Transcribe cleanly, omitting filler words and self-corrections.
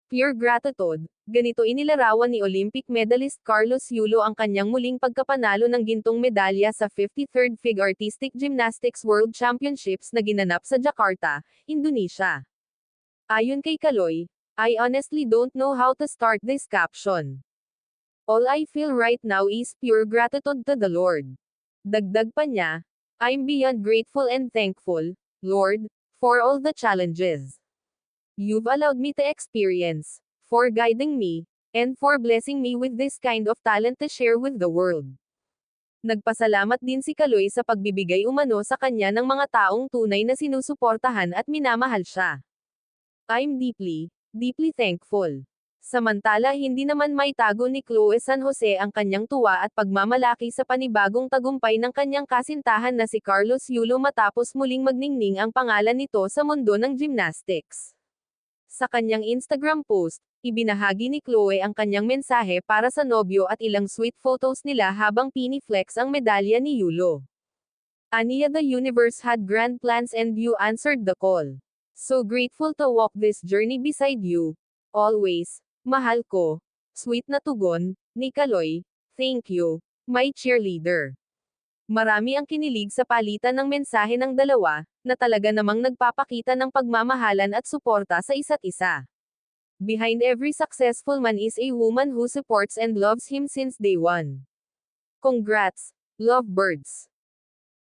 Pure gratitude, ganito inilarawan ni Olympic medalist Carlos Yulo ang kanyang muling pagkapanalo ng gintong medalya sa 53rd FIG Artistic Gymnastics World Championships na ginanap sa Jakarta, Indonesia. Ayon kay Kaloy, I honestly don't know how to start this caption. All I feel right now is pure gratitude to the Lord. Dagdag pa niya, I'm beyond grateful and thankful, Lord, for all the challenges you've allowed me to experience, for guiding me, and for blessing me with this kind of talent to share with the world. Nagpasalamat din si Kaloy sa pagbibigay umano sa kanya ng mga taong tunay na sinusuportahan at minamahal siya. I'm deeply, deeply thankful. Samantala hindi naman maitago ni Chloe San Jose ang kanyang tuwa at pagmamalaki sa panibagong tagumpay ng kanyang kasintahan na si Carlos Yulo matapos muling magningning ang pangalan nito sa mundo ng gymnastics. Sa kanyang Instagram post, ibinahagi ni Chloe ang kanyang mensahe para sa nobyo at ilang sweet photos nila habang piniflex ang medalya ni Yulo. Aniya, the universe had grand plans and you answered the call. So grateful to walk this journey beside you. Always, mahal ko. Sweet na tugon, ni Kaloy, thank you, my cheerleader. Marami ang kinilig sa palitan ng mensahe ng dalawa, na talaga namang nagpapakita ng pagmamahalan at suporta sa isa't isa. Behind every successful man is a woman who supports and loves him since day one. Congrats, lovebirds!